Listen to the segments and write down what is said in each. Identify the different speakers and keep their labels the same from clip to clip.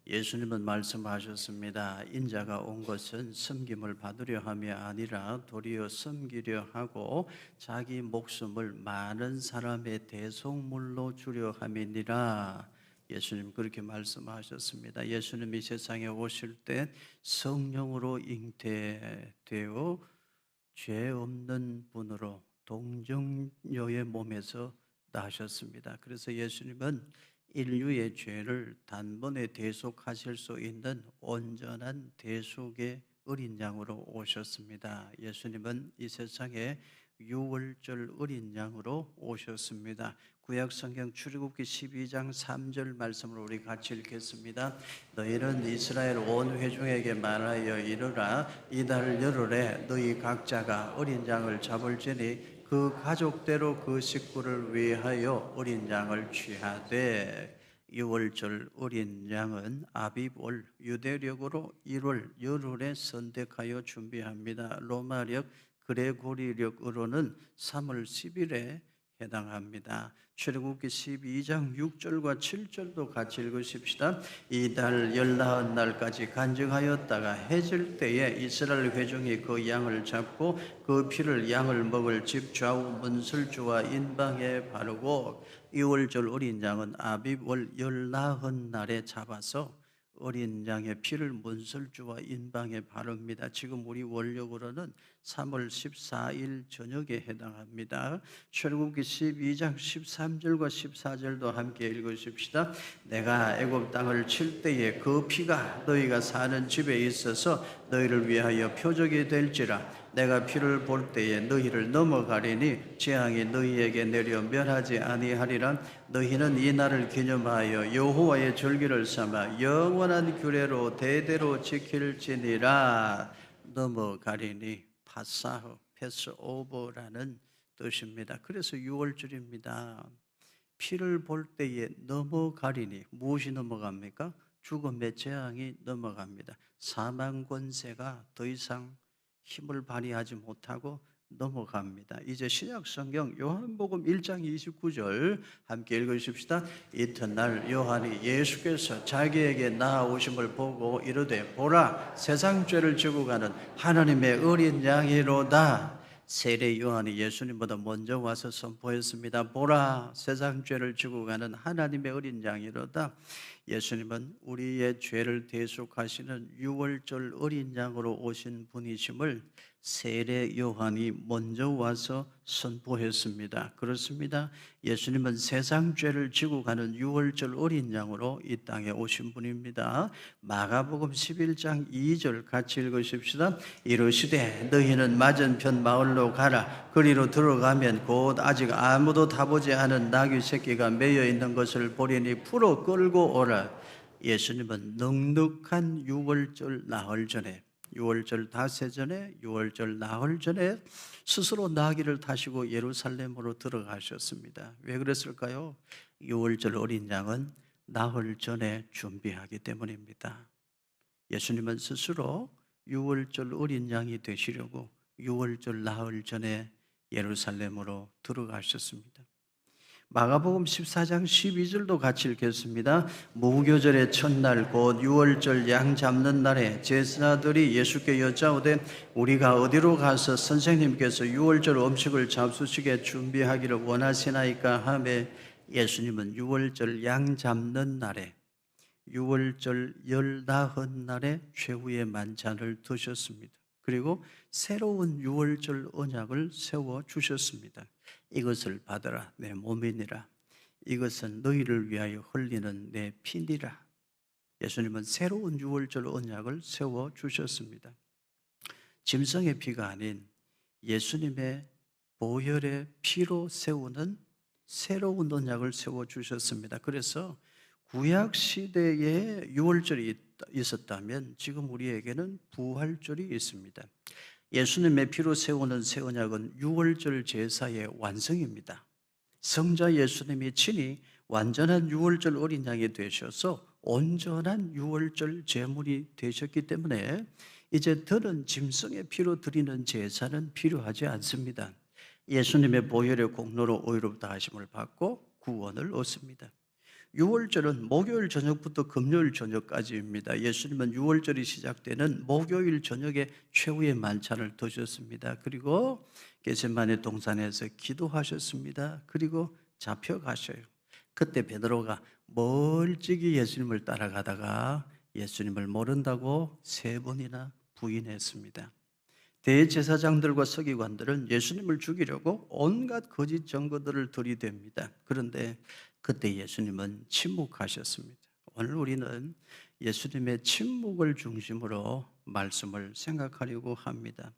Speaker 1: 예수님은 말씀하셨습니다. 인자가 온 것은 섬김을 받으려 함이 아니라 도리어 섬기려 하고 자기 목숨을 많은 사람의 대속물로 주려 함이니라. 예수님 그렇게 말씀하셨습니다. 예수님이 세상에 오실 때 성령으로 잉태되어 죄 없는 분으로 동정녀의 몸에서 나셨습니다. 그래서 예수님은 인류의 죄를 단번에 대속하실 수 있는 온전한 대속의 어린 양으로 오셨습니다. 예수님은 이 세상에 유월절 어린 양으로 오셨습니다. 구약 성경 출애굽기 12장 3절 말씀을 우리 같이 읽겠습니다. 너희는 이스라엘 온 회중에게 말하여 이르라. 이달 열흘에 너희 각자가 어린 양을 잡을지니 그 가족대로 그 식구를 위하여 어린 양을 취하되, 유월절 어린 양은 아비볼, 유대력으로 1월 열흘에 선택하여 준비합니다. 로마력 그레고리력으로는 3월 10일에 해당합니다. 출애굽기 12장 6절과 7절도 같이 읽으십시다. 이달 열나흔 날까지 간증하였다가 해질 때에 이스라엘 회중이 그 양을 잡고 그 피를 양을 먹을 집 좌우 문설주와 인방에 바르고, 이월절 어린 양은 아비월 열나흔 날에 잡아서 어린 양의 피를 문설주와 인방에 바릅니다. 지금 우리 원력으로는 3월 14일 저녁에 해당합니다. 출애굽기 12장 13절과 14절도 함께 읽으십시다. 내가 애굽 땅을 칠 때에 그 피가 너희가 사는 집에 있어서 너희를 위하여 표적이 될지라. 내가 피를 볼 때에 너희를 넘어가리니 재앙이 너희에게 내려 멸하지 아니하리라. 너희는 이 날을 기념하여 여호와의 절기를 삼아 영원한 규례로 대대로 지킬지니라. 넘어가리니 파사흐, 패스오버라는 뜻입니다. 그래서 6월절입니다. 피를 볼 때에 넘어가리니, 무엇이 넘어갑니까? 죽음의 재앙이 넘어갑니다. 사망 권세가 더 이상 힘을 발휘하지 못하고 넘어갑니다. 이제 신약 성경 요한복음 1장 29절 함께 읽으십시다. 이튿날 요한이 예수께서 자기에게 나아오심을 보고 이르되, 보라, 세상 죄를 지고 가는 하나님의 어린 양이로다. 세례 요한이 예수님보다 먼저 와서 선포했습니다. 보라, 세상 죄를 지고 가는 하나님의 어린 양이로다. 예수님은 우리의 죄를 대속하시는 유월절 어린 양으로 오신 분이심을 세례 요한이 먼저 와서 선포했습니다. 그렇습니다. 예수님은 세상 죄를 지고 가는 유월절 어린 양으로 이 땅에 오신 분입니다. 마가복음 11장 2절 같이 읽으십시다. 이르시되 너희는 맞은편 마을로 가라. 그리로 들어가면 곧 아직 아무도 타보지 않은 나귀 새끼가 매여 있는 것을 보리니 풀어 끌고 오라. 예수님은 넉넉한 유월절 나흘 전에, 유월절 닷새 전에, 유월절 나흘 전에 스스로 나귀를 타시고 예루살렘으로 들어가셨습니다. 왜 그랬을까요? 유월절 어린 양은 나흘 전에 준비하기 때문입니다. 예수님은 스스로 유월절 어린 양이 되시려고 유월절 나흘 전에 예루살렘으로 들어가셨습니다. 마가복음 14장 12절도 같이 읽겠습니다. 무교절의 첫날 곧 유월절 양 잡는 날에 제사들이 예수께 여짜오되, 우리가 어디로 가서 선생님께서 유월절 음식을 잡수시게 준비하기를 원하시나이까 하며, 예수님은 유월절 양 잡는 날에, 유월절 열나흔 날에 최후의 만찬을 드셨습니다. 그리고 새로운 유월절 언약을 세워 주셨습니다. 이것을 받아라, 내 몸이니라. 이것은 너희를 위하여 흘리는 내 피니라. 예수님은 새로운 유월절 언약을 세워 주셨습니다. 짐승의 피가 아닌 예수님의 보혈의 피로 세우는 새로운 언약을 세워 주셨습니다. 그래서 구약 시대에 유월절이 있었다면 지금 우리에게는 부활절이 있습니다. 예수님의 피로 세우는 새 언약은 유월절 제사의 완성입니다. 성자 예수님이 친히 완전한 유월절 어린 양이 되셔서 온전한 유월절 제물이 되셨기 때문에 이제 더는 짐승의 피로 드리는 제사는 필요하지 않습니다. 예수님의 보혈의 공로로 의롭다 하심을 받고 구원을 얻습니다. 유월절은 목요일 저녁부터 금요일 저녁까지입니다. 예수님은 유월절이 시작되는 목요일 저녁에 최후의 만찬을 드셨습니다. 그리고 겟세마네 동산에서 기도하셨습니다. 그리고 잡혀가셔요. 그때 베드로가 멀찍이 예수님을 따라가다가 예수님을 모른다고 3번이나 부인했습니다. 대제사장들과 서기관들은 예수님을 죽이려고 온갖 거짓 증거들을 들이댑니다. 그런데 그때 예수님은 침묵하셨습니다. 오늘 우리는 예수님의 침묵을 중심으로 말씀을 생각하려고 합니다.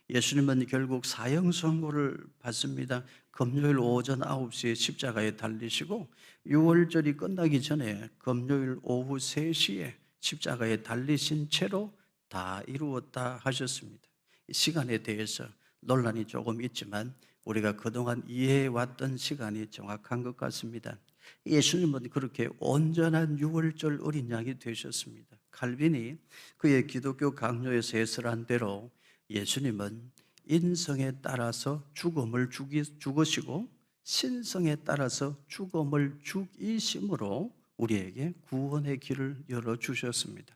Speaker 1: 예수님은 결국 사형 선고를 받습니다. 금요일 오전 9시에 십자가에 달리시고 6월절이 끝나기 전에 금요일 오후 3시에 십자가에 달리신 채로 다 이루었다 하셨습니다. 이 시간에 대해서 논란이 조금 있지만 우리가 그동안 이해해왔던 시간이 정확한 것 같습니다. 예수님은 그렇게 온전한 6월절 어린 양이 되셨습니다. 칼빈이 그의 기독교 강요에서 해설한 대로 예수님은 인성에 따라서 죽음을 죽으시고 신성에 따라서 죽음을 죽이심으로 우리에게 구원의 길을 열어주셨습니다.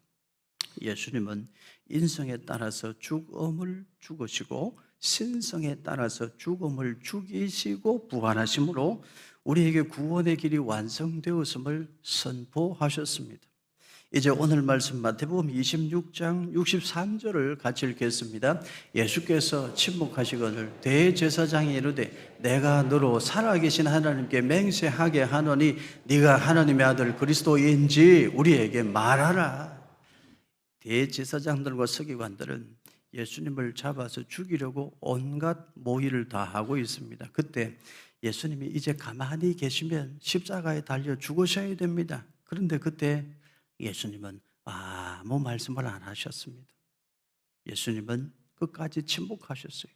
Speaker 1: 예수님은 인성에 따라서 죽음을 죽으시고 신성에 따라서 죽음을 죽이시고 부활하심으로 우리에게 구원의 길이 완성되었음을 선포하셨습니다. 이제 오늘 말씀 마태복음 26장 63절을 같이 읽겠습니다. 예수께서 침묵하시거늘 대제사장이 이르되 내가 너로 살아계신 하나님께 맹세하게 하노니 네가 하나님의 아들 그리스도인지 우리에게 말하라. 대제사장들과 서기관들은 예수님을 잡아서 죽이려고 온갖 모의를 다 하고 있습니다. 그때 예수님이 이제 가만히 계시면 십자가에 달려 죽으셔야 됩니다. 그런데 그때 예수님은 아무 말씀을 안 하셨습니다. 예수님은 끝까지 침묵하셨어요.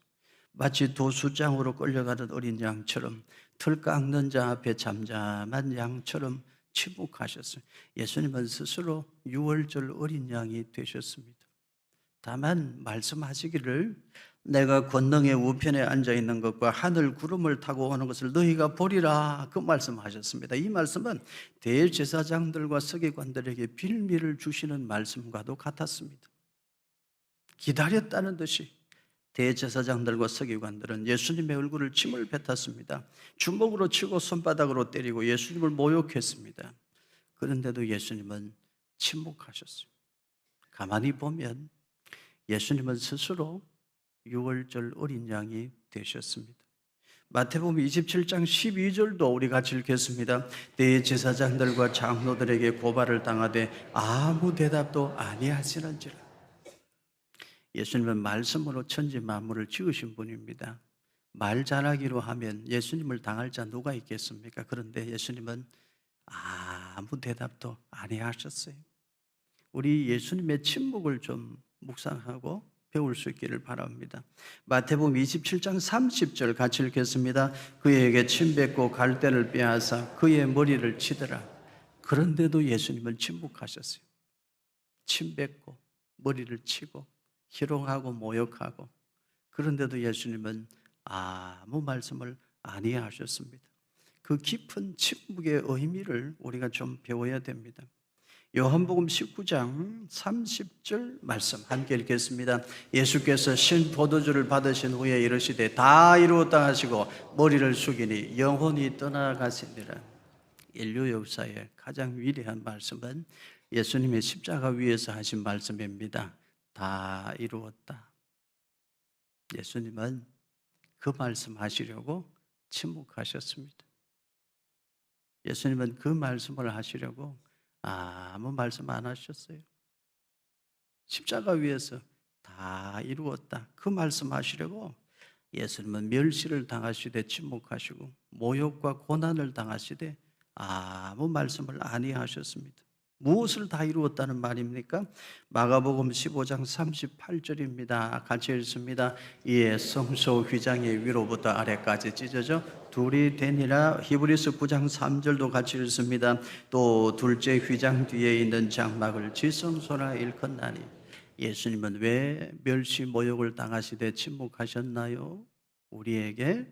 Speaker 1: 마치 도수장으로 끌려가는 어린 양처럼, 틀 깎는 자 앞에 잠잠한 양처럼 침묵하셨어요. 예수님은 스스로 유월절 어린 양이 되셨습니다. 다만 말씀하시기를 내가 권능의 우편에 앉아있는 것과 하늘 구름을 타고 오는 것을 너희가 보리라, 그 말씀하셨습니다. 이 말씀은 대제사장들과 서기관들에게 빌미를 주시는 말씀과도 같았습니다. 기다렸다는 듯이 대제사장들과 서기관들은 예수님의 얼굴을 침을 뱉었습니다. 주먹으로 치고 손바닥으로 때리고 예수님을 모욕했습니다. 그런데도 예수님은 침묵하셨어요. 가만히 보면 예수님은 스스로 유월절 어린 양이 되셨습니다. 마태복음 27장 12절도 우리 같이 읽겠습니다. 대제사장들과 장로들에게 고발을 당하되 아무 대답도 아니하시는지라. 예수님은 말씀으로 천지 만물을 지으신 분입니다. 말 잘하기로 하면 예수님을 당할 자 누가 있겠습니까? 그런데 예수님은 아무 대답도 아니하셨어요. 우리 예수님의 침묵을 좀 묵상하고 배울 수 있기를 바랍니다. 마태복음 27장 30절 같이 읽겠습니다. 그에게 침 뱉고 갈대를 빼앗아 그의 머리를 치더라. 그런데도 예수님은 침묵하셨어요. 침 뱉고 머리를 치고 희롱하고 모욕하고, 그런데도 예수님은 아무 말씀을 아니하셨습니다. 그 깊은 침묵의 의미를 우리가 좀 배워야 됩니다. 요한복음 19장 30절 말씀 함께 읽겠습니다. 예수께서 신 포도주를 받으신 후에 이르시되 다 이루었다 하시고 머리를 숙이니 영혼이 떠나가시니라. 인류 역사의 가장 위대한 말씀은 예수님의 십자가 위에서 하신 말씀입니다. 다 이루었다. 예수님은 그 말씀 하시려고 침묵하셨습니다. 예수님은 그 말씀을 하시려고 아무 말씀 안 하셨어요. 십자가 위에서 다 이루었다, 그 말씀 하시려고 예수님은 멸시를 당하시되 침묵하시고 모욕과 고난을 당하시되 아무 말씀을 아니하셨습니다. 무엇을 다 이루었다는 말입니까? 마가복음 15장 38절입니다. 같이 읽습니다. 이에 성소 휘장의 위로부터 아래까지 찢어져 둘이 되니라. 히브리서 9장 3절도 같이 읽습니다. 또 둘째 휘장 뒤에 있는 장막을 지성소라 일컫나니. 예수님은 왜 멸시 모욕을 당하시되 침묵하셨나요? 우리에게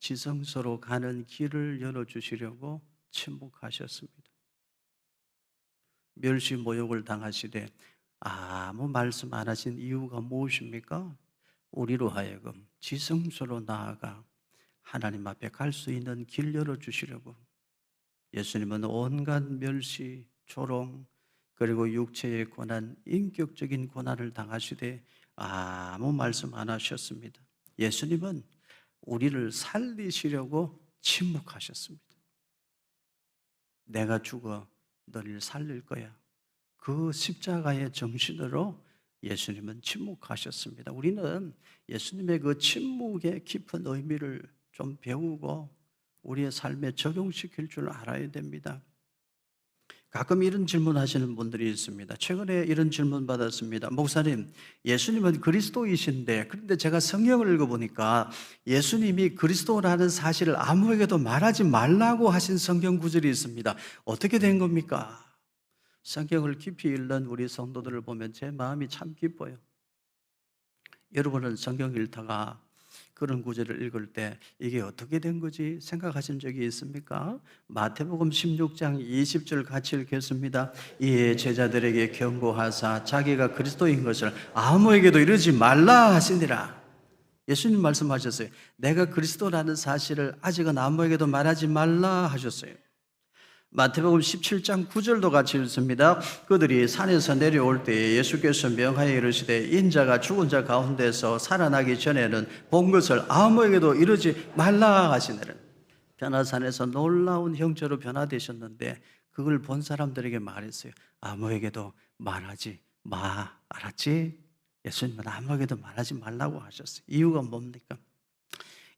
Speaker 1: 지성소로 가는 길을 열어주시려고 침묵하셨습니다. 멸시 모욕을 당하시되 아무 말씀 안 하신 이유가 무엇입니까? 우리로 하여금 지성소로 나아가 하나님 앞에 갈 수 있는 길 열어주시려고 예수님은 온갖 멸시, 조롱, 그리고 육체의 고난, 인격적인 고난을 당하시되 아무 말씀 안 하셨습니다. 예수님은 우리를 살리시려고 침묵하셨습니다. 내가 죽어 너를 살릴 거야. 그 십자가의 정신으로 예수님은 침묵하셨습니다. 우리는 예수님의 그 침묵의 깊은 의미를 좀 배우고 우리의 삶에 적용시킬 줄 알아야 됩니다. 가끔 이런 질문하시는 분들이 있습니다. 최근에 이런 질문 받았습니다. 목사님, 예수님은 그리스도이신데, 그런데 제가 성경을 읽어보니까 예수님이 그리스도라는 사실을 아무에게도 말하지 말라고 하신 성경 구절이 있습니다. 어떻게 된 겁니까? 성경을 깊이 읽는 우리 성도들을 보면 제 마음이 참 기뻐요. 여러분은 성경 읽다가 그런 구절을 읽을 때 이게 어떻게 된 거지 생각하신 적이 있습니까? 마태복음 16장 20절 같이 읽겠습니다. 이에 제자들에게 경고하사 자기가 그리스도인 것을 아무에게도 이르지 말라 하시니라. 예수님 말씀하셨어요. 내가 그리스도라는 사실을 아직은 아무에게도 말하지 말라 하셨어요. 마태복음 17장 9절도 같이 읽습니다. 그들이 산에서 내려올 때에 예수께서 명하여 이르시되 인자가 죽은 자 가운데서 살아나기 전에는 본 것을 아무에게도 이르지 말라 하시니라. 변화산에서 놀라운 형체로 변화되셨는데 그걸 본 사람들에게 말했어요. 아무에게도 말하지 마. 알았지? 예수님은 아무에게도 말하지 말라고 하셨어요. 이유가 뭡니까?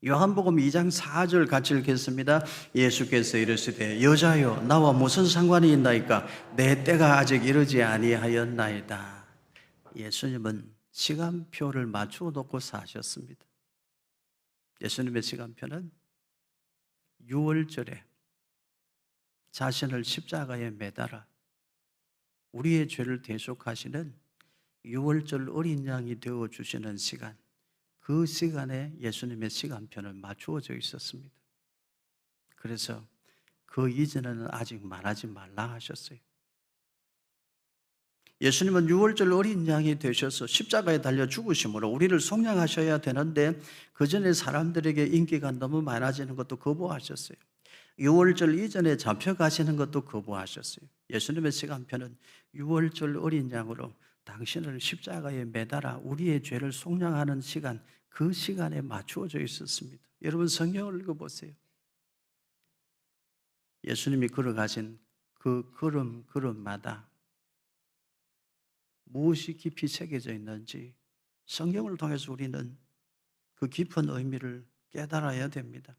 Speaker 1: 요한복음 2장 4절 같이 읽겠습니다. 예수께서 이르시되 여자여 나와 무슨 상관이 있나이까 내 때가 아직 이르지 아니하였나이다. 예수님은 시간표를 맞추어 놓고 사셨습니다. 예수님의 시간표는 6월절에 자신을 십자가에 매달아 우리의 죄를 대속하시는 6월절 어린 양이 되어주시는 시간, 그 시간에 예수님의 시간표는 맞추어져 있었습니다. 그래서 그 이전에는 아직 말하지 말라 하셨어요. 예수님은 6월절 어린 양이 되셔서 십자가에 달려 죽으심으로 우리를 속량하셔야 되는데 그 전에 사람들에게 인기가 너무 많아지는 것도 거부하셨어요. 6월절 이전에 잡혀가시는 것도 거부하셨어요. 예수님의 시간표는 6월절 어린 양으로 당신을 십자가에 매달아 우리의 죄를 속량하는 시간, 그 시간에 맞추어져 있었습니다. 여러분 성경을 읽어보세요. 예수님이 걸어가신 그 걸음마다 무엇이 깊이 새겨져 있는지 성경을 통해서 우리는 그 깊은 의미를 깨달아야 됩니다.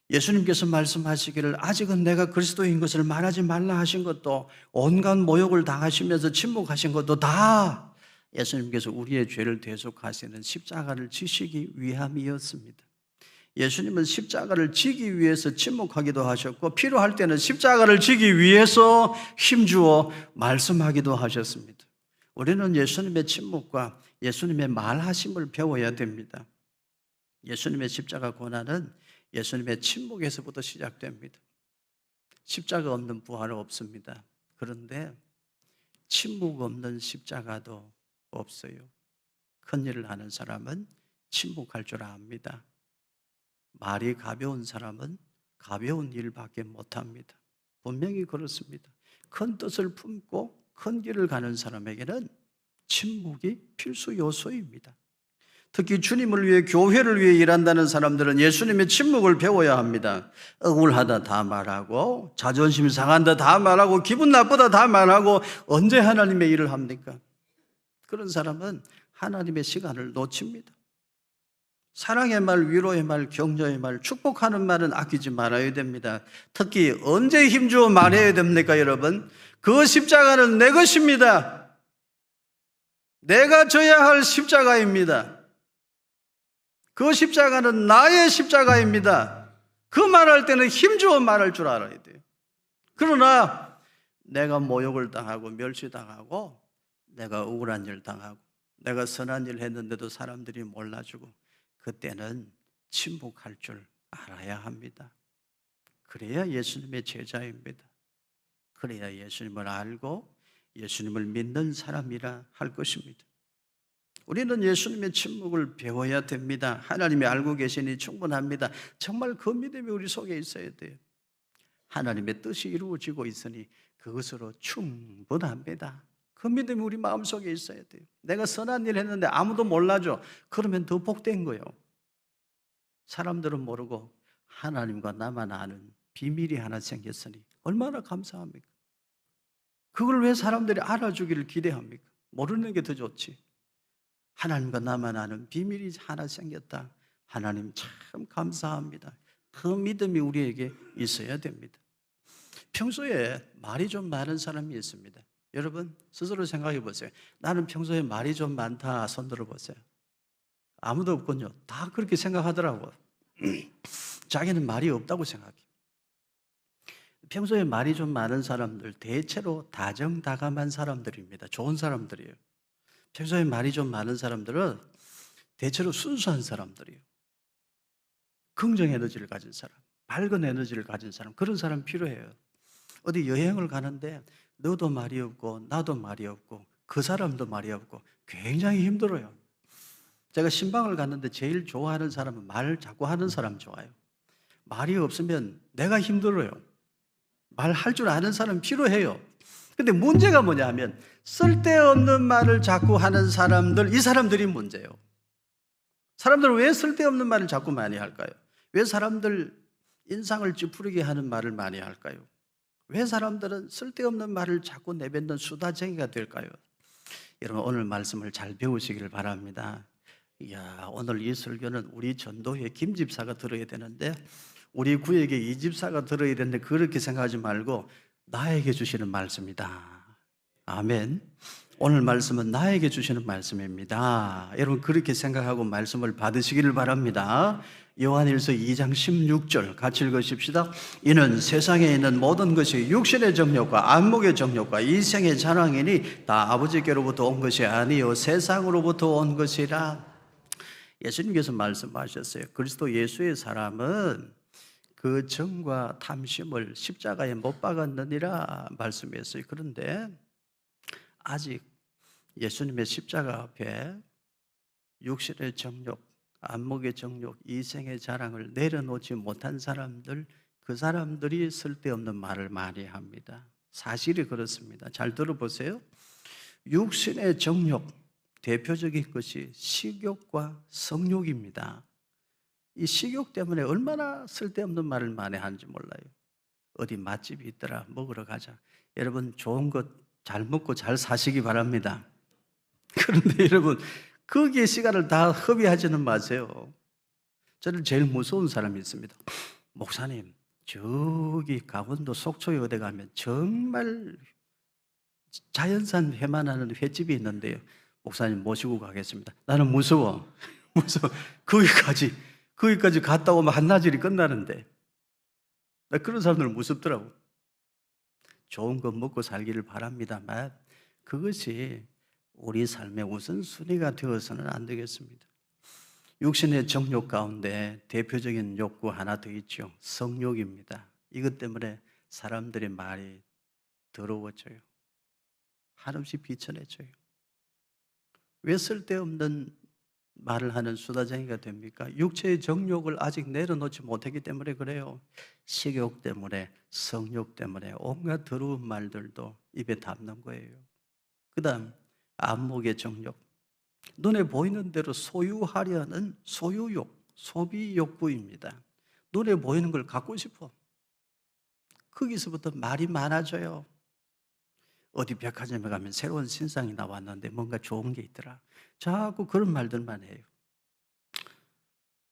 Speaker 1: 예수님께서 말씀하시기를 아직은 내가 그리스도인 것을 말하지 말라 하신 것도, 온갖 모욕을 당하시면서 침묵하신 것도 다 예수님께서 우리의 죄를 대속하시는 십자가를 지시기 위함이었습니다. 예수님은 십자가를 지기 위해서 침묵하기도 하셨고 필요할 때는 십자가를 지기 위해서 힘주어 말씀하기도 하셨습니다. 우리는 예수님의 침묵과 예수님의 말하심을 배워야 됩니다. 예수님의 십자가 고난은 예수님의 침묵에서부터 시작됩니다. 십자가 없는 부활은 없습니다. 그런데 침묵 없는 십자가도 없어요. 큰 일을 하는 사람은 침묵할 줄 압니다. 말이 가벼운 사람은 가벼운 일밖에 못합니다. 분명히 그렇습니다. 큰 뜻을 품고 큰 길을 가는 사람에게는 침묵이 필수 요소입니다. 특히 주님을 위해, 교회를 위해 일한다는 사람들은 예수님의 침묵을 배워야 합니다. 억울하다 다 말하고, 자존심 상한다 다 말하고, 기분 나쁘다 다 말하고, 언제 하나님의 일을 합니까? 그런 사람은 하나님의 시간을 놓칩니다. 사랑의 말, 위로의 말, 격려의 말, 축복하는 말은 아끼지 말아야 됩니다. 특히 언제 힘주어 말해야 됩니까, 여러분? 그 십자가는 내 것입니다. 내가 져야 할 십자가입니다. 그 십자가는 나의 십자가입니다. 그 말할 때는 힘주어 말할 줄 알아야 돼요. 그러나 내가 모욕을 당하고 멸시당하고 내가 억울한 일 당하고 내가 선한 일 했는데도 사람들이 몰라주고 그때는 침묵할 줄 알아야 합니다. 그래야 예수님의 제자입니다. 그래야 예수님을 알고 예수님을 믿는 사람이라 할 것입니다. 우리는 예수님의 침묵을 배워야 됩니다. 하나님이 알고 계시니 충분합니다. 정말 그 믿음이 우리 속에 있어야 돼요. 하나님의 뜻이 이루어지고 있으니 그것으로 충분합니다. 그 믿음이 우리 마음속에 있어야 돼요. 내가 선한 일 했는데 아무도 몰라줘. 그러면 더 복된 거예요. 사람들은 모르고 하나님과 나만 아는 비밀이 하나 생겼으니 얼마나 감사합니까? 그걸 왜 사람들이 알아주기를 기대합니까? 모르는 게 더 좋지. 하나님과 나만 아는 비밀이 하나 생겼다. 하나님 참 감사합니다. 그 믿음이 우리에게 있어야 됩니다. 평소에 말이 좀 많은 사람이 있습니다. 여러분 스스로 생각해 보세요. 나는 평소에 말이 좀 많다. 손 들어 보세요. 아무도 없군요. 다 그렇게 생각하더라고요. 자기는 말이 없다고 생각해. 평소에 말이 좀 많은 사람들 대체로 다정다감한 사람들입니다. 좋은 사람들이에요. 평소에 말이 좀 많은 사람들은 대체로 순수한 사람들이에요. 긍정 에너지를 가진 사람, 밝은 에너지를 가진 사람, 그런 사람 필요해요. 어디 여행을 가는데 너도 말이 없고 나도 말이 없고 그 사람도 말이 없고 굉장히 힘들어요. 제가 신방을 갔는데 제일 좋아하는 사람은 말 자꾸 하는 사람 좋아요. 말이 없으면 내가 힘들어요. 말할 줄 아는 사람 필요해요. 근데 문제가 뭐냐 하면 쓸데없는 말을 자꾸 하는 사람들, 이 사람들이 문제예요. 사람들은 왜 쓸데없는 말을 자꾸 많이 할까요? 왜 사람들 인상을 찌푸리게 하는 말을 많이 할까요? 왜 사람들은 쓸데없는 말을 자꾸 내뱉는 수다쟁이가 될까요? 여러분 오늘 말씀을 잘 배우시길 바랍니다. 이야, 오늘 이 설교는 우리 전도회 김 집사가 들어야 되는데 우리 구역에 이 집사가 들어야 되는데 그렇게 생각하지 말고 나에게 주시는 말씀이다. 아멘. 오늘 말씀은 나에게 주시는 말씀입니다. 여러분 그렇게 생각하고 말씀을 받으시기를 바랍니다. 요한일서 2장 16절 같이 읽으십시다. 이는 세상에 있는 모든 것이 육신의 정욕과 안목의 정욕과 이생의 자랑이니 다 아버지께로부터 온 것이 아니요 세상으로부터 온 것이라. 예수님께서 말씀하셨어요. 그리스도 예수의 사람은 그 정과 탐심을 십자가에 못 박았느니라 말씀했어요. 그런데 아직 예수님의 십자가 앞에 육신의 정욕, 안목의 정욕, 이생의 자랑을 내려놓지 못한 사람들, 그 사람들이 쓸데없는 말을 많이 합니다. 사실이 그렇습니다. 잘 들어보세요. 육신의 정욕, 대표적인 것이 식욕과 성욕입니다. 이 식욕 때문에 얼마나 쓸데없는 말을 많이 하는지 몰라요. 어디 맛집이 있더라, 먹으러 가자. 여러분 좋은 것 잘 먹고 잘 사시기 바랍니다. 그런데 여러분 거기에 시간을 다 허비하지는 마세요. 저는 제일 무서운 사람이 있습니다. 목사님, 저기 강원도 속초에 어디 가면 정말 자연산 회만 하는 횟집이 있는데요. 목사님 모시고 가겠습니다. 나는 무서워. 무서워. 거기까지 갔다 오면 한나절이 끝나는데. 나 그런 사람들 무섭더라고. 좋은 거 먹고 살기를 바랍니다만 그것이 우리 삶의 우선순위가 되어서는 안 되겠습니다. 육신의 정욕 가운데 대표적인 욕구 하나 더 있죠. 성욕입니다. 이것 때문에 사람들의 말이 더러워져요. 한없이 비천해져요. 왜 쓸데없는 말을 하는 수다쟁이가 됩니까? 육체의 정욕을 아직 내려놓지 못했기 때문에 그래요. 식욕 때문에, 성욕 때문에 온갖 더러운 말들도 입에 담는 거예요. 그 다음 안목의 정욕, 눈에 보이는 대로 소유하려는 소유욕, 소비욕구입니다. 눈에 보이는 걸 갖고 싶어. 거기서부터 말이 많아져요. 어디 백화점에 가면 새로운 신상이 나왔는데 뭔가 좋은 게 있더라. 자꾸 그런 말들만 해요.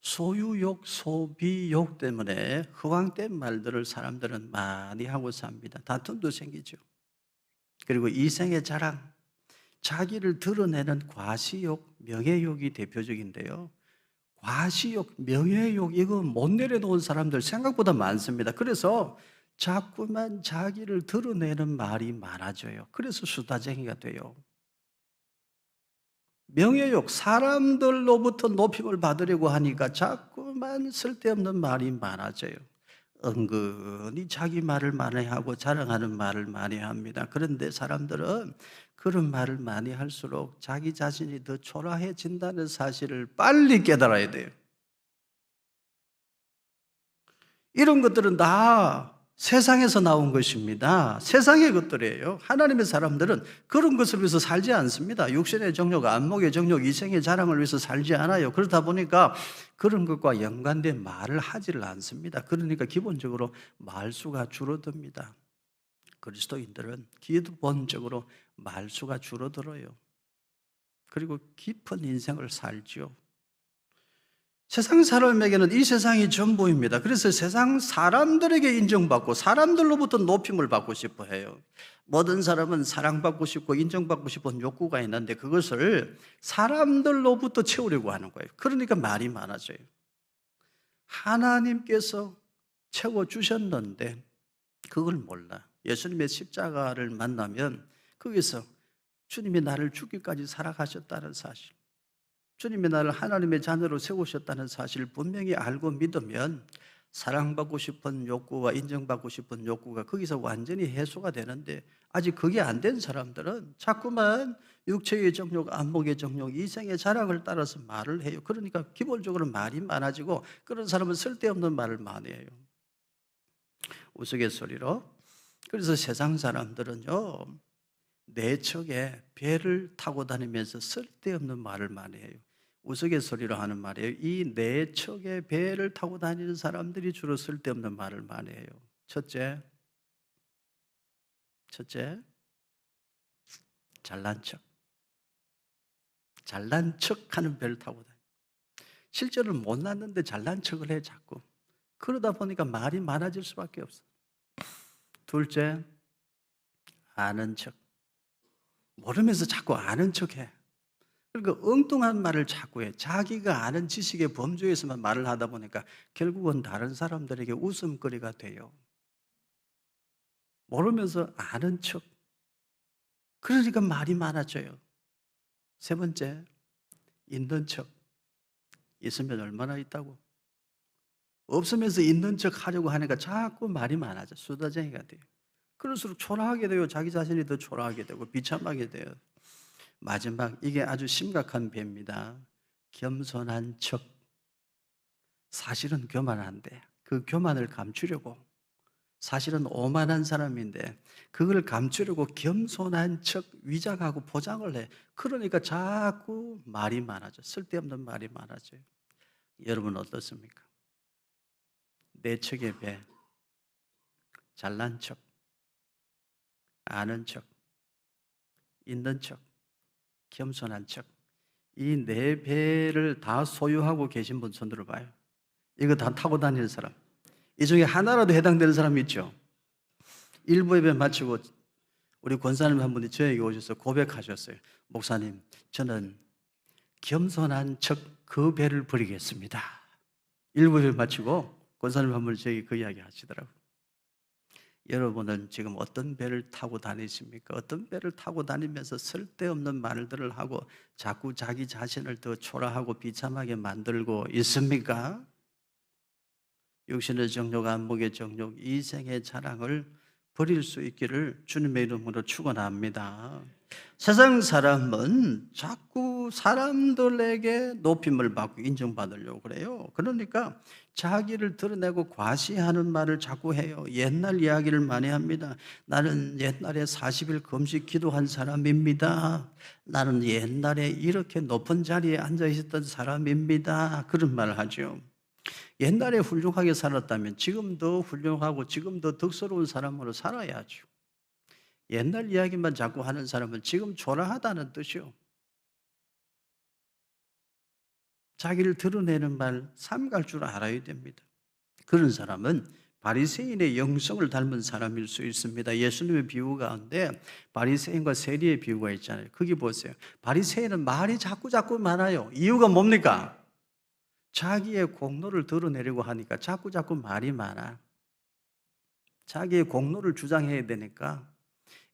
Speaker 1: 소유욕, 소비욕 때문에 허황된 말들을 사람들은 많이 하고 삽니다. 다툼도 생기죠. 그리고 이생의 자랑, 자기를 드러내는 과시욕, 명예욕이 대표적인데요. 과시욕, 명예욕 이거 못 내려놓은 사람들 생각보다 많습니다. 그래서 자꾸만 자기를 드러내는 말이 많아져요. 그래서 수다쟁이가 돼요. 명예욕, 사람들로부터 높임을 받으려고 하니까 자꾸만 쓸데없는 말이 많아져요. 은근히 자기 말을 많이 하고 자랑하는 말을 많이 합니다. 그런데 사람들은 그런 말을 많이 할수록 자기 자신이 더 초라해진다는 사실을 빨리 깨달아야 돼요. 이런 것들은 다 세상에서 나온 것입니다. 세상의 것들이에요. 하나님의 사람들은 그런 것을 위해서 살지 않습니다. 육신의 정욕, 안목의 정욕, 이생의 자랑을 위해서 살지 않아요. 그러다 보니까 그런 것과 연관된 말을 하지를 않습니다. 그러니까 기본적으로 말수가 줄어듭니다. 그리스도인들은 기본적으로 말수가 줄어들어요. 그리고 깊은 인생을 살죠. 세상 사람에게는 이 세상이 전부입니다. 그래서 세상 사람들에게 인정받고 사람들로부터 높임을 받고 싶어 해요. 모든 사람은 사랑받고 싶고 인정받고 싶은 욕구가 있는데 그것을 사람들로부터 채우려고 하는 거예요. 그러니까 말이 많아져요. 하나님께서 채워주셨는데 그걸 몰라. 예수님의 십자가를 만나면 거기서 주님이 나를 죽기까지 살아가셨다는 사실, 주님이 나를 하나님의 자녀로 세우셨다는 사실을 분명히 알고 믿으면 사랑받고 싶은 욕구와 인정받고 싶은 욕구가 거기서 완전히 해소가 되는데, 아직 그게 안 된 사람들은 자꾸만 육체의 정욕, 안목의 정욕, 이생의 자랑을 따라서 말을 해요. 그러니까 기본적으로 말이 많아지고 그런 사람은 쓸데없는 말을 많이 해요. 우스갯소리로. 그래서 세상 사람들은요, 내 척에 배를 타고 다니면서 쓸데없는 말을 많이 해요. 우스갯소리로 하는 말이에요. 이 내 척에 배를 타고 다니는 사람들이 주로 쓸데없는 말을 많이 해요. 첫째, 잘난 척. 잘난 척하는 배를 타고 다녀요. 실제로 못났는데 잘난 척을 해 자꾸. 그러다 보니까 말이 많아질 수밖에 없어요. 둘째, 아는 척. 모르면서 자꾸 아는 척해. 그러니까 엉뚱한 말을 자꾸 해. 자기가 아는 지식의 범주에서만 말을 하다 보니까 결국은 다른 사람들에게 웃음거리가 돼요. 모르면서 아는 척. 그러니까 말이 많아져요. 세 번째, 있는 척. 있으면 얼마나 있다고. 없으면서 있는 척 하려고 하니까 자꾸 말이 많아져. 수다쟁이가 돼요. 그럴수록 초라하게 돼요. 자기 자신이 더 초라하게 되고 비참하게 돼요. 마지막, 이게 아주 심각한 배입니다. 겸손한 척. 사실은 교만한데 그 교만을 감추려고, 사실은 오만한 사람인데 그걸 감추려고 겸손한 척 위장하고 포장을 해. 그러니까 자꾸 말이 많아져. 쓸데없는 말이 많아져요. 여러분 어떻습니까? 내 척의 배, 잘난 척, 아는 척, 있는 척, 겸손한 척. 이 네 배를 다 소유하고 계신 분 손 들어봐요. 이거 다 타고 다니는 사람. 이 중에 하나라도 해당되는 사람이 있죠. 일부 예배 마치고 우리 권사님 한 분이 저에게 오셔서 고백하셨어요. 목사님, 저는 겸손한 척 그 배를 버리겠습니다. 일부 예배 마치고 권사님 한 분이 저에게 그 이야기 하시더라고요. 여러분은 지금 어떤 배를 타고 다니십니까? 어떤 배를 타고 다니면서 쓸데없는 말들을 하고 자꾸 자기 자신을 더 초라하고 비참하게 만들고 있습니까? 육신의 정욕, 안목의 정욕, 이생의 자랑을 버릴 수 있기를 주님의 이름으로 축원합니다. 세상 사람은 자꾸 사람들에게 높임을 받고 인정받으려고 그래요. 그러니까 자기를 드러내고 과시하는 말을 자꾸 해요. 옛날 이야기를 많이 합니다. 나는 옛날에 40일 금식 기도한 사람입니다. 나는 옛날에 이렇게 높은 자리에 앉아 있었던 사람입니다. 그런 말을 하죠. 옛날에 훌륭하게 살았다면 지금 더 훌륭하고 지금 더 덕스러운 사람으로 살아야죠. 옛날 이야기만 자꾸 하는 사람은 지금 초라하다는 뜻이요. 자기를 드러내는 말 삼갈 줄 알아야 됩니다. 그런 사람은 바리새인의 영성을 닮은 사람일 수 있습니다. 예수님의 비유 가운데 바리새인과 세리의 비유가 있잖아요. 거기 보세요. 바리새인은 말이 자꾸 많아요. 이유가 뭡니까? 자기의 공로를 드러내려고 하니까 자꾸 말이 많아. 자기의 공로를 주장해야 되니까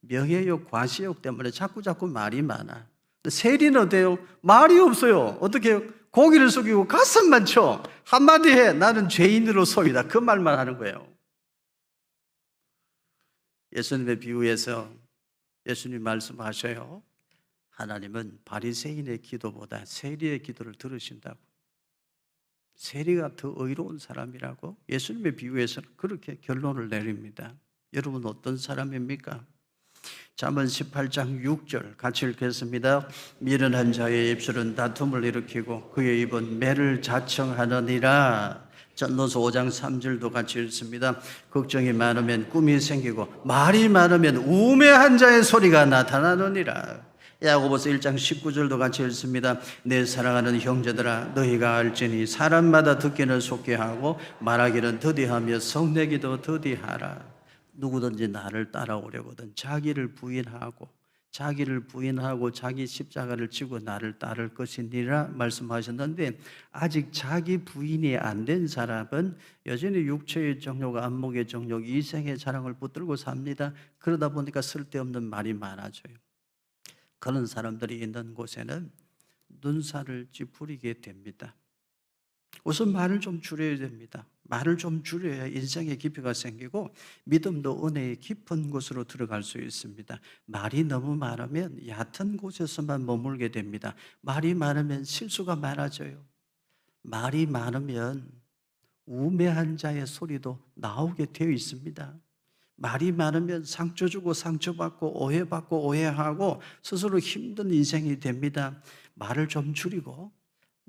Speaker 1: 명예욕, 과시욕 때문에 자꾸 말이 많아. 세리는 어때요? 말이 없어요. 어떻게 해요? 고기를 숙이고 가슴만 쳐. 한마디 해. 나는 죄인으로소이다. 그 말만 하는 거예요. 예수님의 비유에서 예수님 말씀하셔요. 하나님은 바리새인의 기도보다 세리의 기도를 들으신다고. 세리가 더 의로운 사람이라고 예수님의 비유에서는 그렇게 결론을 내립니다. 여러분 어떤 사람입니까? 잠언 18장 6절 같이 읽겠습니다. 미련한 자의 입술은 다툼을 일으키고 그의 입은 매를 자청하느니라. 전도서 5장 3절도 같이 읽습니다. 걱정이 많으면 꿈이 생기고 말이 많으면 우매한 자의 소리가 나타나느니라. 야고보서 1장 19절도 같이 읽습니다. 내 사랑하는 형제들아 너희가 알지니 사람마다 듣기는 속히 하고 말하기는 더디하며 성내기도 더디하라. 누구든지 나를 따라오려거든 자기를 부인하고 자기 십자가를 지고 나를 따를 것이니라 말씀하셨는데, 아직 자기 부인이 안 된 사람은 여전히 육체의 정욕, 안목의 정욕, 이생의 자랑을 붙들고 삽니다. 그러다 보니까 쓸데없는 말이 많아져요. 그런 사람들이 있는 곳에는 눈살을 찌푸리게 됩니다. 우선 말을 좀 줄여야 됩니다. 말을 좀 줄여야 인생의 깊이가 생기고 믿음도 은혜의 깊은 곳으로 들어갈 수 있습니다. 말이 너무 많으면 얕은 곳에서만 머물게 됩니다. 말이 많으면 실수가 많아져요. 말이 많으면 우매한 자의 소리도 나오게 되어 있습니다. 말이 많으면 상처 주고 상처받고 오해받고 오해하고 스스로 힘든 인생이 됩니다. 말을 좀 줄이고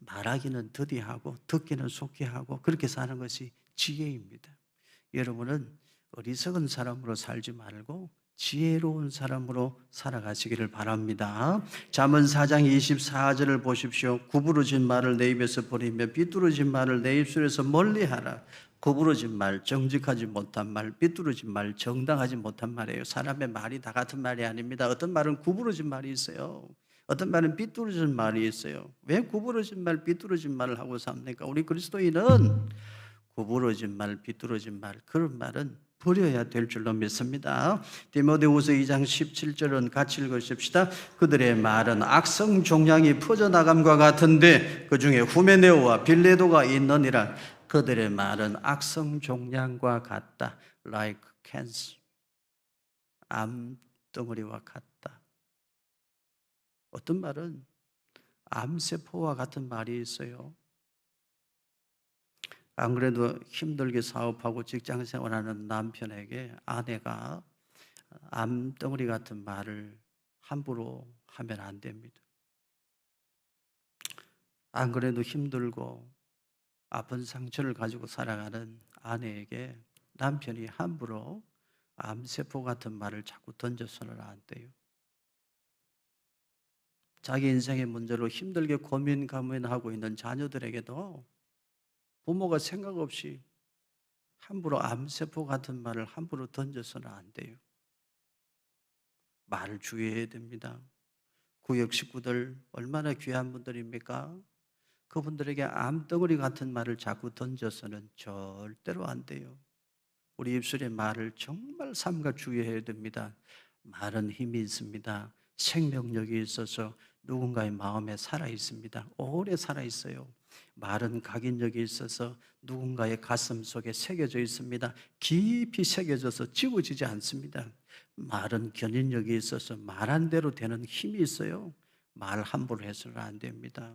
Speaker 1: 말하기는 더디하고 듣기는 속히 하고 그렇게 사는 것이 지혜입니다. 여러분은 어리석은 사람으로 살지 말고 지혜로운 사람으로 살아가시기를 바랍니다. 잠언 4장 24절을 보십시오. 구부러진 말을 내 입에서 버리며 삐뚤어진 말을 내 입술에서 멀리하라. 구부러진 말, 정직하지 못한 말, 삐뚤어진 말, 정당하지 못한 말이에요. 사람의 말이 다 같은 말이 아닙니다. 어떤 말은 구부러진 말이 있어요. 어떤 말은 삐뚤어진 말이 있어요. 왜 구부러진 말, 삐뚤어진 말을 하고 삽니까? 우리 그리스도인은 구부러진 말, 삐뚤어진 말, 그런 말은 버려야 될 줄로 믿습니다. 디모데후서 2장 17절은 같이 읽으십시다. 그들의 말은 악성 종양이 퍼져나감과 같은데 그 중에 후메네오와 빌레도가 있느니라. 그들의 말은 악성 종양과 같다. Like cancer, 암덩어리와 같다. 어떤 말은 암세포와 같은 말이 있어요. 안 그래도 힘들게 사업하고 직장생활하는 남편에게 아내가 암덩어리 같은 말을 함부로 하면 안 됩니다. 안 그래도 힘들고 아픈 상처를 가지고 살아가는 아내에게 남편이 함부로 암세포 같은 말을 자꾸 던져서는 안 돼요. 자기 인생의 문제로 힘들게 고민하고 있는 자녀들에게도 부모가 생각 없이 함부로 암세포 같은 말을 함부로 던져서는 안 돼요. 말을 주의해야 됩니다. 구역 식구들 얼마나 귀한 분들입니까? 그분들에게 암덩어리 같은 말을 자꾸 던져서는 절대로 안 돼요. 우리 입술의 말을 정말 삼가 주의해야 됩니다. 말은 힘이 있습니다. 생명력이 있어서 누군가의 마음에 살아 있습니다. 오래 살아 있어요. 말은 각인력이 있어서 누군가의 가슴 속에 새겨져 있습니다. 깊이 새겨져서 지워지지 않습니다. 말은 견인력이 있어서 말한 대로 되는 힘이 있어요. 말 함부로 해서는 안 됩니다.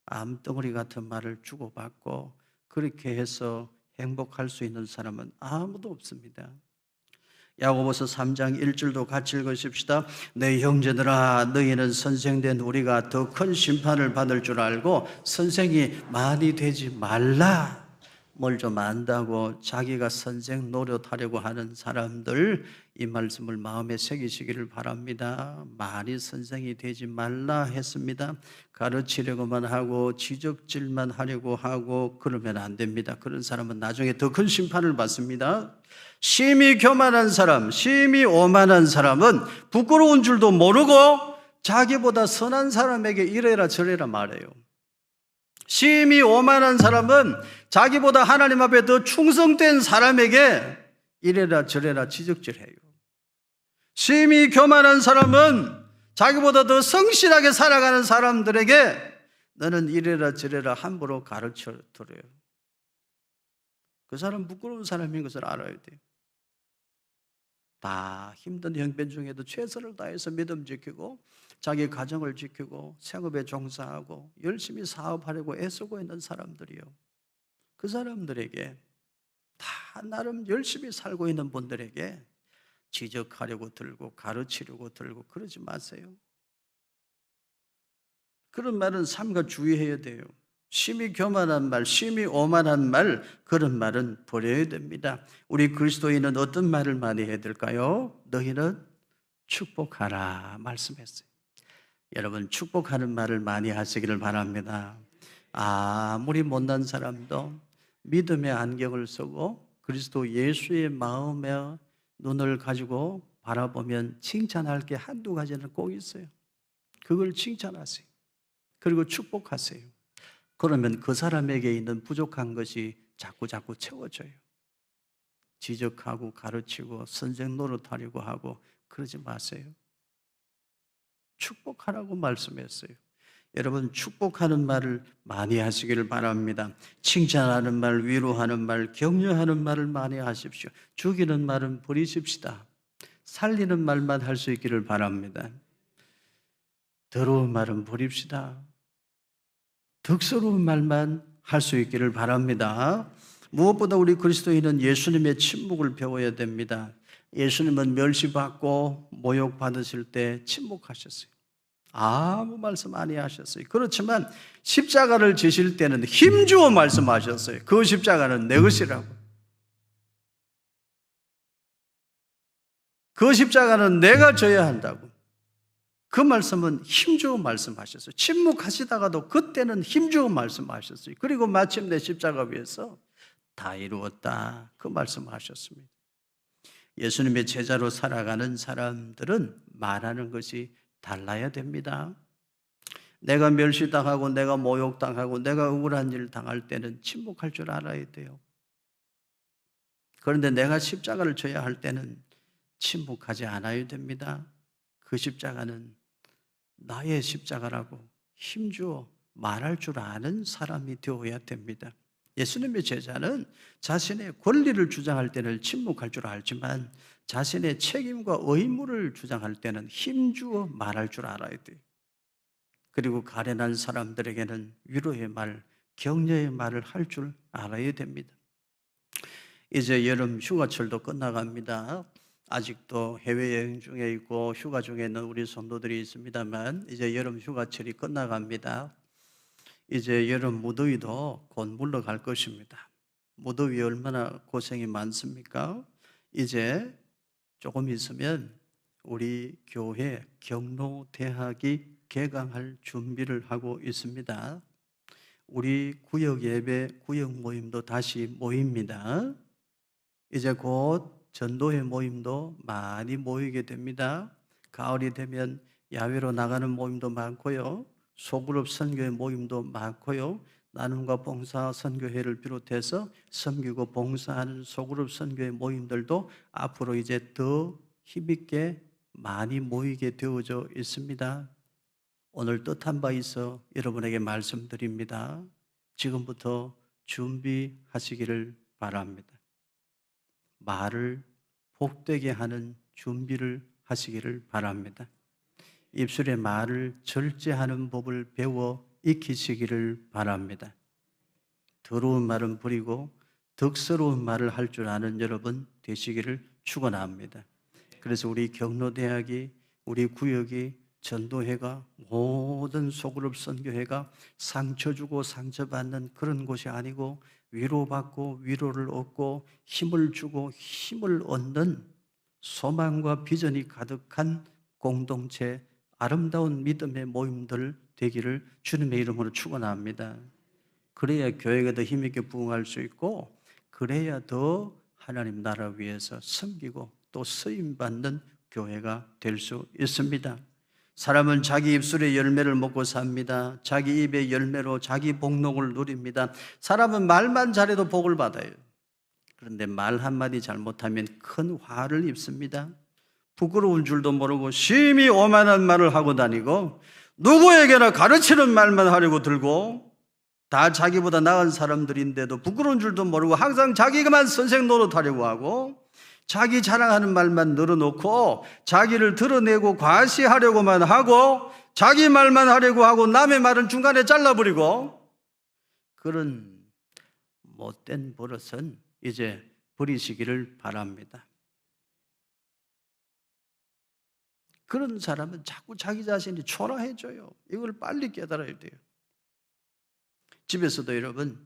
Speaker 1: 암덩어리 같은 말을 주고받고 그렇게 해서 행복할 수 있는 사람은 아무도 없습니다. 야고보서 3장 1절도 같이 읽으십시다. 내 형제들아 너희는 선생된 우리가 더 큰 심판을 받을 줄 알고 선생이 많이 되지 말라. 뭘 좀 안다고 자기가 선생 노릇하려고 하는 사람들, 이 말씀을 마음에 새기시기를 바랍니다. 많이 선생이 되지 말라 했습니다. 가르치려고만 하고 지적질만 하려고 하고 그러면 안 됩니다. 그런 사람은 나중에 더 큰 심판을 받습니다. 심히 교만한 사람, 심히 오만한 사람은 부끄러운 줄도 모르고 자기보다 선한 사람에게 이래라 저래라 말해요. 심히 오만한 사람은 자기보다 하나님 앞에 더 충성된 사람에게 이래라 저래라 지적질해요. 심히 교만한 사람은 자기보다 더 성실하게 살아가는 사람들에게 너는 이래라 저래라 함부로 가르쳐 드려요. 그 사람 부끄러운 사람인 것을 알아야 돼요. 다 힘든 형편 중에도 최선을 다해서 믿음 지키고 자기 가정을 지키고 생업에 종사하고 열심히 사업하려고 애쓰고 있는 사람들이요. 그 사람들에게, 다 나름 열심히 살고 있는 분들에게 지적하려고 들고 가르치려고 들고 그러지 마세요. 그런 말은 삼가 주의해야 돼요. 심히 교만한 말, 심히 오만한 말, 그런 말은 버려야 됩니다. 우리 그리스도인은 어떤 말을 많이 해야 될까요? 너희는 축복하라 말씀했어요. 여러분, 축복하는 말을 많이 하시기를 바랍니다. 아무리 못난 사람도 믿음의 안경을 쓰고 그리스도 예수의 마음의 눈을 가지고 바라보면 칭찬할 게 한두 가지는 꼭 있어요. 그걸 칭찬하세요. 그리고 축복하세요. 그러면 그 사람에게 있는 부족한 것이 자꾸 채워져요. 지적하고 가르치고 선생 노릇하려고 하고 그러지 마세요. 축복하라고 말씀했어요. 여러분, 축복하는 말을 많이 하시기를 바랍니다. 칭찬하는 말, 위로하는 말, 격려하는 말을 많이 하십시오. 죽이는 말은 버리십시다. 살리는 말만 할 수 있기를 바랍니다. 더러운 말은 버립시다. 덕스러운 말만 할 수 있기를 바랍니다. 무엇보다 우리 그리스도인은 예수님의 침묵을 배워야 됩니다. 예수님은 멸시받고 모욕받으실 때 침묵하셨어요. 아무 말씀 안 하셨어요. 그렇지만 십자가를 지실 때는 힘주어 말씀하셨어요. 그 십자가는 내 것이라고. 그 십자가는 내가 져야 한다고. 그 말씀은 힘주어 말씀하셨어요. 침묵하시다가도 그때는 힘주어 말씀하셨어요. 그리고 마침내 십자가 위에서 다 이루었다, 그 말씀하셨습니다. 예수님의 제자로 살아가는 사람들은 말하는 것이 달라야 됩니다. 내가 멸시당하고 내가 모욕당하고 내가 억울한 일 당할 때는 침묵할 줄 알아야 돼요. 그런데 내가 십자가를 져야 할 때는 침묵하지 않아야 됩니다. 그 십자가는 나의 십자가라고 힘주어 말할 줄 아는 사람이 되어야 됩니다. 예수님의 제자는 자신의 권리를 주장할 때는 침묵할 줄 알지만 자신의 책임과 의무를 주장할 때는 힘주어 말할 줄 알아야 돼요. 그리고 가련한 사람들에게는 위로의 말, 격려의 말을 할 줄 알아야 됩니다. 이제 여름 휴가철도 끝나갑니다. 아직도 해외여행 중에 있고 휴가 중에 있는 우리 성도들이 있습니다만 이제 여름 휴가철이 끝나갑니다. 이제 여름 무더위도 곧 물러갈 것입니다. 무더위 얼마나 고생이 많습니까? 이제 조금 있으면 우리 교회 경로대학이 개강할 준비를 하고 있습니다. 우리 구역 예배, 구역 모임도 다시 모입니다. 이제 곧 전도회 모임도 많이 모이게 됩니다. 가을이 되면 야외로 나가는 모임도 많고요. 소그룹 선교회 모임도 많고요. 나눔과 봉사 선교회를 비롯해서 섬기고 봉사하는 소그룹 선교회 모임들도 앞으로 이제 더 힘있게 많이 모이게 되어져 있습니다. 오늘 뜻한 바 있어 여러분에게 말씀드립니다. 지금부터 준비하시기를 바랍니다. 말을 복되게 하는 준비를 하시기를 바랍니다. 입술의 말을 절제하는 법을 배워 익히시기를 바랍니다. 더러운 말은 버리고 덕스러운 말을 할 줄 아는 여러분 되시기를 축원합니다. 그래서 우리 경로대학이, 우리 구역이, 전도회가, 모든 소그룹 선교회가 상처 주고 상처받는 그런 곳이 아니고 위로받고 위로를 얻고 힘을 주고 힘을 얻는 소망과 비전이 가득한 공동체, 아름다운 믿음의 모임들 되기를 주님의 이름으로 축원합니다. 그래야 교회가 더 힘있게 부흥할 수 있고 그래야 더 하나님 나라 위해서 섬기고 또 쓰임받는 교회가 될 수 있습니다. 사람은 자기 입술의 열매를 먹고 삽니다. 자기 입의 열매로 자기 복록을 누립니다. 사람은 말만 잘해도 복을 받아요. 그런데 말 한마디 잘못하면 큰 화를 입습니다. 부끄러운 줄도 모르고 심히 오만한 말을 하고 다니고 누구에게나 가르치는 말만 하려고 들고 다 자기보다 나은 사람들인데도 부끄러운 줄도 모르고 항상 자기만 선생 노릇하려고 하고 자기 자랑하는 말만 늘어놓고 자기를 드러내고 과시하려고만 하고 자기 말만 하려고 하고 남의 말은 중간에 잘라버리고, 그런 못된 버릇은 이제 버리시기를 바랍니다. 그런 사람은 자꾸 자기 자신이 초라해져요. 이걸 빨리 깨달아야 돼요. 집에서도 여러분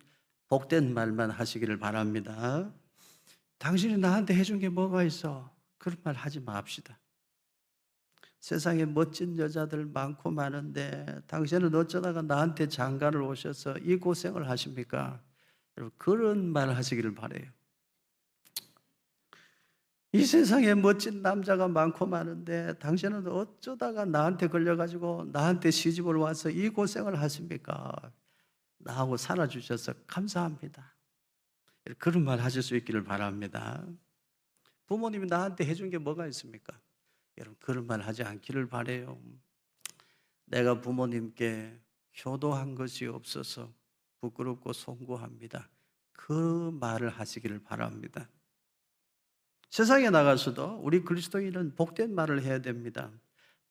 Speaker 1: 복된 말만 하시기를 바랍니다. 당신이 나한테 해준 게 뭐가 있어? 그런 말 하지 맙시다. 세상에 멋진 여자들 많고 많은데 당신은 어쩌다가 나한테 장가를 오셔서 이 고생을 하십니까? 여러분, 그런 말 하시기를 바라요. 이 세상에 멋진 남자가 많고 많은데 당신은 어쩌다가 나한테 걸려가지고 나한테 시집을 와서 이 고생을 하십니까? 나하고 살아주셔서 감사합니다. 그런 말 하실 수 있기를 바랍니다. 부모님이 나한테 해준 게 뭐가 있습니까? 여러분, 그런 말 하지 않기를 바라요. 내가 부모님께 효도한 것이 없어서 부끄럽고 송구합니다. 그 말을 하시기를 바랍니다. 세상에 나가서도 우리 그리스도인은 복된 말을 해야 됩니다.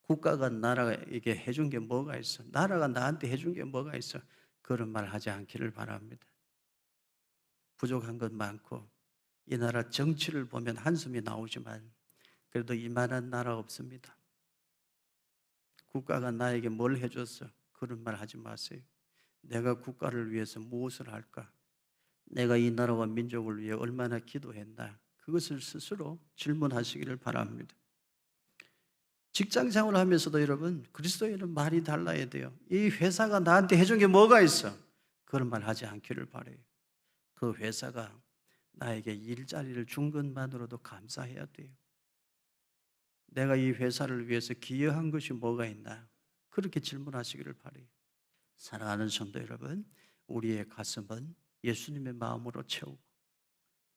Speaker 1: 국가가 나라에게 해준 게 뭐가 있어? 나라가 나한테 해준 게 뭐가 있어? 그런 말 하지 않기를 바랍니다. 부족한 것 많고 이 나라 정치를 보면 한숨이 나오지만 그래도 이만한 나라 없습니다. 국가가 나에게 뭘 해줬어? 그런 말 하지 마세요. 내가 국가를 위해서 무엇을 할까? 내가 이 나라와 민족을 위해 얼마나 기도했나? 그것을 스스로 질문하시기를 바랍니다. 직장 생활을 하면서도 여러분, 그리스도인은 말이 달라야 돼요. 이 회사가 나한테 해준 게 뭐가 있어? 그런 말 하지 않기를 바라요. 그 회사가 나에게 일자리를 준 것만으로도 감사해야 돼요. 내가 이 회사를 위해서 기여한 것이 뭐가 있나? 그렇게 질문하시기를 바라요. 사랑하는 성도 여러분, 우리의 가슴은 예수님의 마음으로 채우고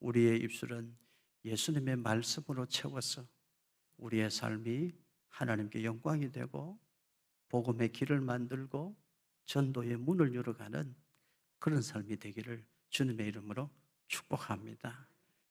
Speaker 1: 우리의 입술은 예수님의 말씀으로 채워서 우리의 삶이 하나님께 영광이 되고 복음의 길을 만들고 전도의 문을 열어가는 그런 삶이 되기를 주님의 이름으로 축복합니다.